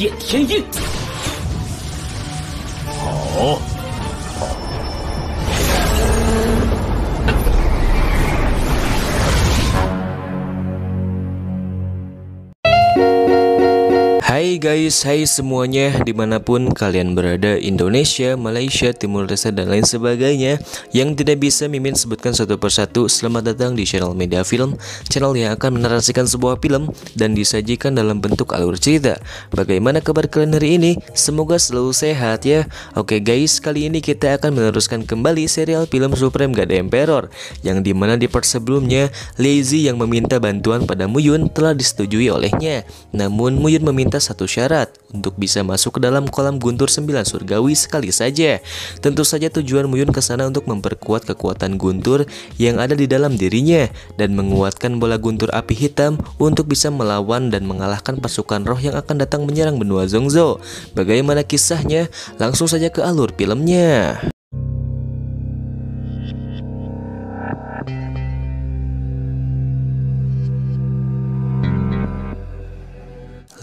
电天印。好。 Hai guys, hai semuanya dimanapun kalian berada, Indonesia, Malaysia, Timur Leste, dan lain sebagainya yang tidak bisa Mimin sebutkan satu persatu. Selamat datang di channel Media Film, channel yang akan menarasikan sebuah film dan disajikan dalam bentuk alur cerita. Bagaimana kabar kalian hari ini? Semoga selalu sehat ya. Oke guys, kali ini kita akan meneruskan kembali serial film Supreme God Emperor, yang dimana di part sebelumnya Lazy yang meminta bantuan pada Muyun telah disetujui olehnya. Namun Muyun meminta satu syarat untuk bisa masuk ke dalam kolam guntur 9 surgawi sekali saja. Tentu saja tujuan Muyun ke sana untuk memperkuat kekuatan guntur yang ada di dalam dirinya dan menguatkan bola guntur api hitam untuk bisa melawan dan mengalahkan pasukan roh yang akan datang menyerang benua Zhongzhou. Bagaimana kisahnya? Langsung saja ke alur filmnya.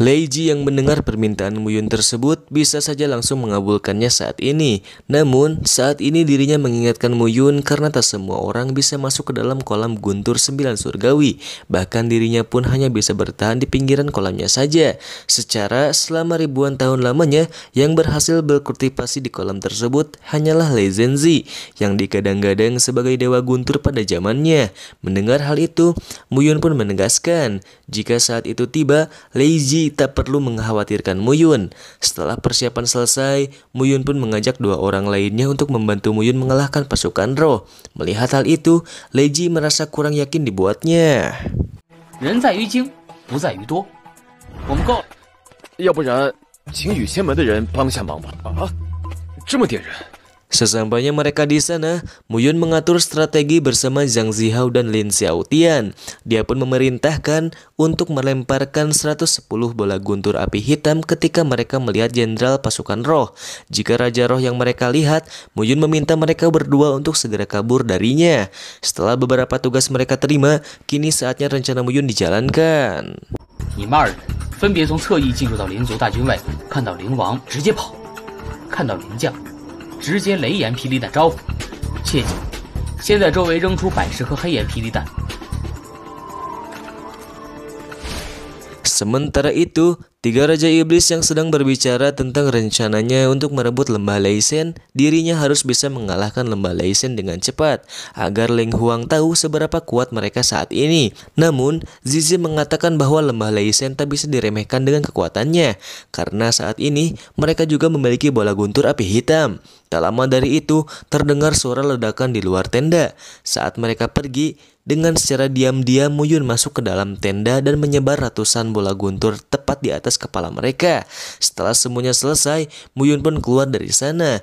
Lazy yang mendengar permintaan Muyun tersebut bisa saja langsung mengabulkannya saat ini. Namun, saat ini dirinya mengingatkan Muyun karena tak semua orang bisa masuk ke dalam kolam guntur 9 surgawi. Bahkan dirinya pun hanya bisa bertahan di pinggiran kolamnya saja. Secara selama ribuan tahun lamanya, yang berhasil berkultivasi di kolam tersebut hanyalah Lei Zhenzi yang digadang-gadang sebagai dewa guntur pada zamannya. Mendengar hal itu, Muyun pun menegaskan jika saat itu tiba, Lazy tak perlu mengkhawatirkan Muyun. Setelah persiapan selesai, Muyun pun mengajak dua orang lainnya untuk membantu Muyun mengalahkan pasukan roh. Melihat hal itu, Lazy merasa kurang yakin dibuatnya. 人在于精，不在于多。我们够。要不然，请羽仙门的人帮下忙吧。啊，这么点人。 Sesampainya mereka di sana, Muyun mengatur strategi bersama Zhang Zihao dan Lin Xiaotian. Dia pun memerintahkan untuk melemparkan 110 bola guntur api hitam ketika mereka melihat jenderal pasukan roh. Jika Raja Roh yang mereka lihat, Muyun meminta mereka berdua untuk segera kabur darinya. Setelah beberapa tugas mereka terima, kini saatnya rencana Muyun dijalankan. 你们二人分别从侧翼进入到灵族大军外，看到灵王直接跑，看到灵将。 直接雷炎霹雳弹招呼，切记，先在周围扔出百石和黑炎霹雳弹。 Sementara itu, tiga Raja Iblis yang sedang berbicara tentang rencananya untuk merebut Lembah Lei Shen, dirinya harus bisa mengalahkan Lembah Lei Shen dengan cepat, agar Leng Huang tahu seberapa kuat mereka saat ini. Namun, Zizi mengatakan bahwa Lembah Lei Shen tak bisa diremehkan dengan kekuatannya, karena saat ini mereka juga memiliki bola guntur api hitam. Tak lama dari itu, terdengar suara ledakan di luar tenda. Saat mereka pergi, dengan secara diam-diam Muyun masuk ke dalam tenda dan menyebar ratusan bola guntur tepat di atas kepala mereka. Setelah semuanya selesai, Muyun pun keluar dari sana.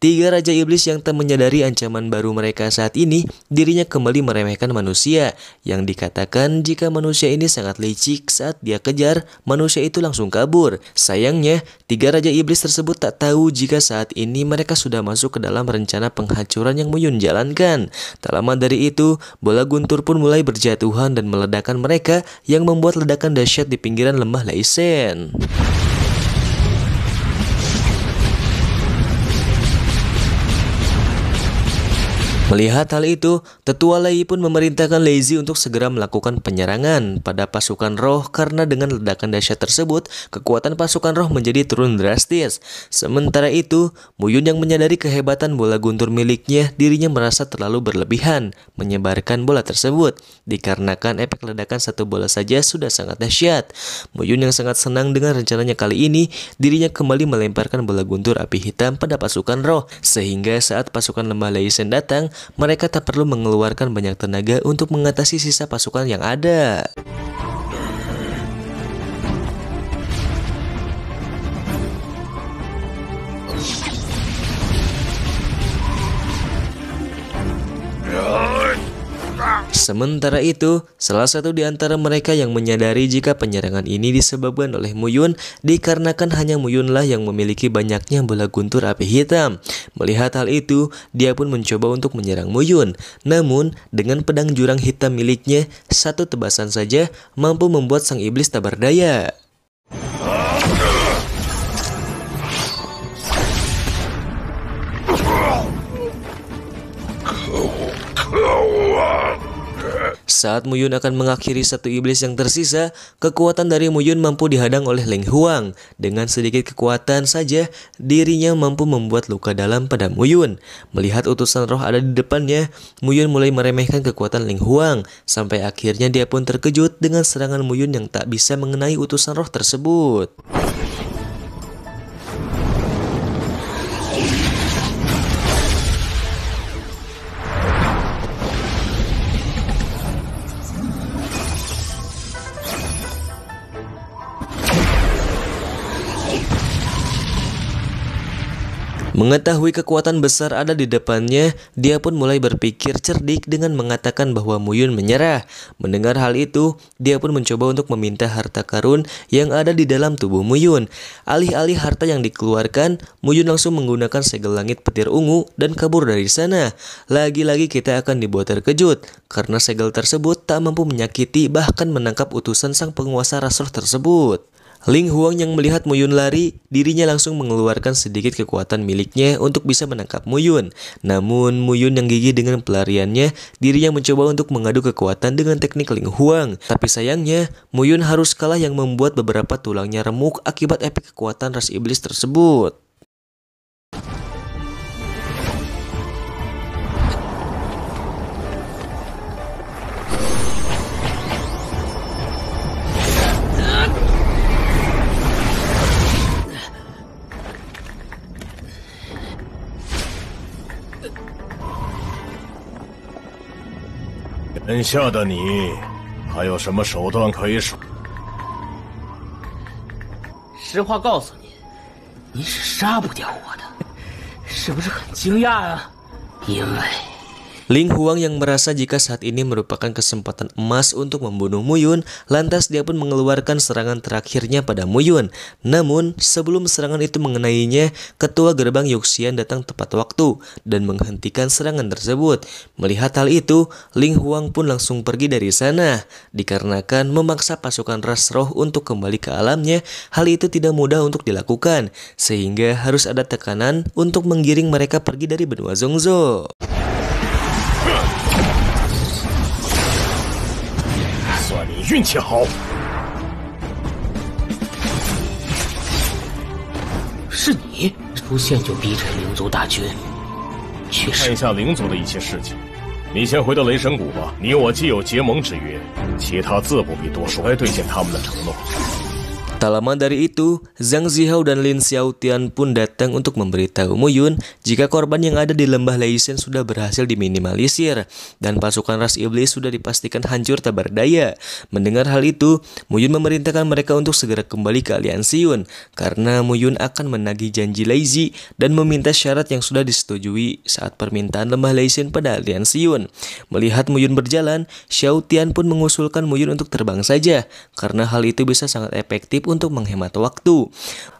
Tiga Raja Iblis yang tak menyadari ancaman baru mereka saat ini, dirinya kembali meremehkan manusia. Yang dikatakan jika manusia ini sangat licik, saat dia kejar, manusia itu langsung kabur. Sayangnya, tiga Raja Iblis tersebut tak tahu jika saat ini mereka sudah masuk ke dalam rencana penghancuran yang Muyun jalankan. Tak lama dari itu, bola guntur pun mulai berjatuhan dan meledakkan mereka yang membuat ledakan dahsyat di pinggiran lembah Lei Shen. Melihat hal itu, Tetua Lei pun memerintahkan Lazy untuk segera melakukan penyerangan pada pasukan roh karena dengan ledakan dahsyat tersebut, kekuatan pasukan roh menjadi turun drastis. Sementara itu, Muyun yang menyadari kehebatan bola guntur miliknya, dirinya merasa terlalu berlebihan menyebarkan bola tersebut. Dikarenakan efek ledakan satu bola saja sudah sangat dahsyat. Muyun yang sangat senang dengan rencananya kali ini, dirinya kembali melemparkan bola guntur api hitam pada pasukan roh, sehingga saat pasukan Lembah Lei Shen datang, mereka tak perlu mengeluarkan banyak tenaga untuk mengatasi sisa pasukan yang ada. Sementara itu, salah satu di antara mereka yang menyadari jika penyerangan ini disebabkan oleh Muyun dikarenakan hanya Muyunlah yang memiliki banyaknya bola guntur api hitam. Melihat hal itu, dia pun mencoba untuk menyerang Muyun. Namun, dengan pedang jurang hitam miliknya, satu tebasan saja mampu membuat sang iblis tak berdaya. Saat Mu Yun akan mengakhiri satu iblis yang tersisa, kekuatan dari Mu Yun mampu dihadang oleh Leng Huang. Dengan sedikit kekuatan saja, dirinya mampu membuat luka dalam pada Mu Yun. Melihat utusan roh ada di depannya, Mu Yun mulai meremehkan kekuatan Leng Huang. Sampai akhirnya dia pun terkejut dengan serangan Mu Yun yang tak bisa mengenai utusan roh tersebut. Mengetahui kekuatan besar ada di depannya, dia pun mulai berpikir cerdik dengan mengatakan bahwa Mu Yun menyerah. Mendengar hal itu, dia pun mencoba untuk meminta harta karun yang ada di dalam tubuh Mu Yun. Alih-alih harta yang dikeluarkan, Mu Yun langsung menggunakan segel langit petir ungu dan kabur dari sana. Lagi-lagi kita akan dibuat terkejut, karena segel tersebut tak mampu menyakiti bahkan menangkap utusan sang penguasa ras roh tersebut. Leng Huang yang melihat Mu Yun lari, dirinya langsung mengeluarkan sedikit kekuatan miliknya untuk bisa menangkap Mu Yun. Namun Mu Yun yang gigih dengan pelariannya, dirinya mencoba untuk mengadu kekuatan dengan teknik Leng Huang. Tapi sayangnya, Mu Yun harus kalah yang membuat beberapa tulangnya remuk akibat efek kekuatan ras iblis tersebut. Ren 下的你，还有什么手段可以使？实话告诉你，你是杀不掉我的，是不是很惊讶啊？因为 Leng Huang yang merasa jika saat ini merupakan kesempatan emas untuk membunuh Mu Yun, lantas dia pun mengeluarkan serangan terakhirnya pada Mu Yun. Namun, sebelum serangan itu mengenainya, ketua gerbang Yuxian datang tepat waktu dan menghentikan serangan tersebut. Melihat hal itu, Leng Huang pun langsung pergi dari sana. Dikarenakan memaksa pasukan ras roh untuk kembali ke alamnya, hal itu tidak mudah untuk dilakukan, sehingga harus ada tekanan untuk menggiring mereka pergi dari benua Zhongzhou. 算你运气好。是你出现就逼退灵族大军，确实。看一下灵族的一些事情。你先回到雷神谷吧，你我既有结盟之约，其他自不必多说。该兑现他们的承诺。 Tak lama dari itu, Zhang Zihao dan Lin Xiaotian pun datang untuk memberitahu Mu Yun jika korban yang ada di lembah Leisen sudah berhasil diminimalisir dan pasukan ras iblis sudah dipastikan hancur tak berdaya. Mendengar hal itu, Mu Yun memerintahkan mereka untuk segera kembali ke Aliansi Yun karena Mu Yun akan menagih janji Lei dan meminta syarat yang sudah disetujui saat permintaan lembah Leisen pada Aliansi Yun. Melihat Mu Yun berjalan, Xiaotian pun mengusulkan Mu Yun untuk terbang saja karena hal itu bisa sangat efektif untuk menghemat waktu.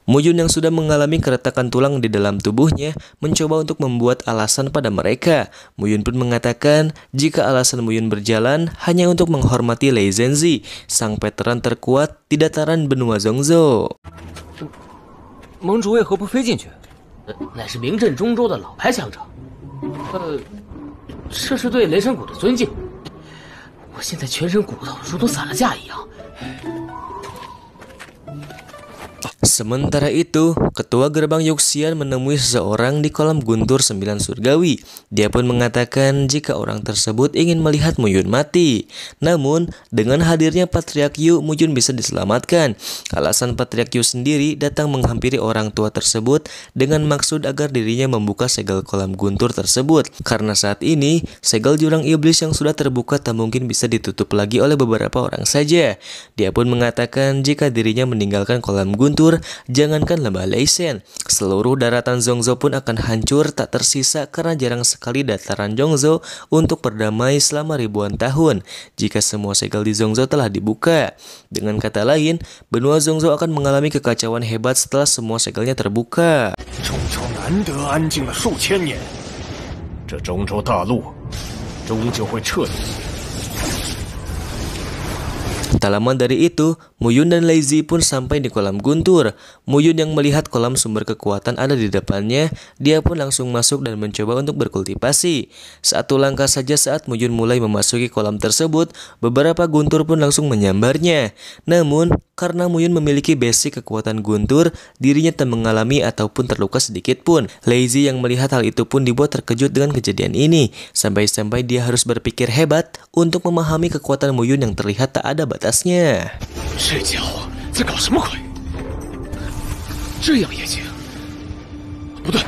Mu Yun yang sudah mengalami keretakan tulang di dalam tubuhnya mencoba untuk membuat alasan pada mereka. Mu Yun pun mengatakan jika alasan Mu Yun berjalan hanya untuk menghormati Lei Zhenzi, sang veteran terkuat di dataran benua Zhongzhou. 盟主为何不飞进去？乃是名震中州的老牌强者。这是对雷神谷的尊敬。我现在全身骨头如同散了架一样。 Sementara itu, ketua gerbang Yuxian menemui seseorang di kolam guntur 9 surgawi. Dia pun mengatakan jika orang tersebut ingin melihat Mu Yun mati. Namun, dengan hadirnya Patriark Yu, Mu Yun bisa diselamatkan. Alasan Patriark Yu sendiri datang menghampiri orang tua tersebut dengan maksud agar dirinya membuka segel kolam guntur tersebut. Karena saat ini, segel jurang iblis yang sudah terbuka tak mungkin bisa ditutup lagi oleh beberapa orang saja. Dia pun mengatakan jika dirinya meninggalkan kolam guntur, jangankan lembah Leisen, seluruh daratan Zhongzhou pun akan hancur tak tersisa karena jarang sekali dataran Zhongzhou untuk berdamai selama ribuan tahun jika semua segel di Zhongzhou telah dibuka. Dengan kata lain, benua Zhongzhou akan mengalami kekacauan hebat setelah semua segelnya terbuka. 中州难得安静了数千年，这中州大陆终究会彻底。Tak lama dari itu, Muyun dan Lazy pun sampai di kolam guntur. Muyun yang melihat kolam sumber kekuatan ada di depannya, dia pun langsung masuk dan mencoba untuk berkultivasi. Satu langkah saja saat Muyun mulai memasuki kolam tersebut, beberapa guntur pun langsung menyambarnya. Namun, karena Muyun memiliki basic kekuatan guntur, dirinya tak mengalami ataupun terluka sedikit pun. Lazy yang melihat hal itu pun dibuat terkejut dengan kejadian ini, sampai-sampai dia harus berpikir hebat untuk memahami kekuatan Muyun yang terlihat tak ada batasnya. 这家伙在搞什么鬼？这样也行？不对。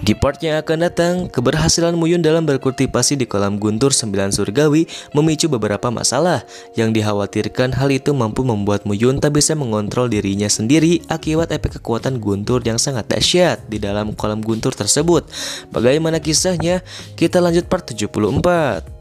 Di part yang akan datang, keberhasilan Muyun dalam berkultivasi di kolam guntur 9 surgawi memicu beberapa masalah. Yang dikhawatirkan hal itu mampu membuat Muyun tak bisa mengontrol dirinya sendiri akibat efek kekuatan guntur yang sangat dahsyat di dalam kolam guntur tersebut. Bagaimana kisahnya? Kita lanjut part 74.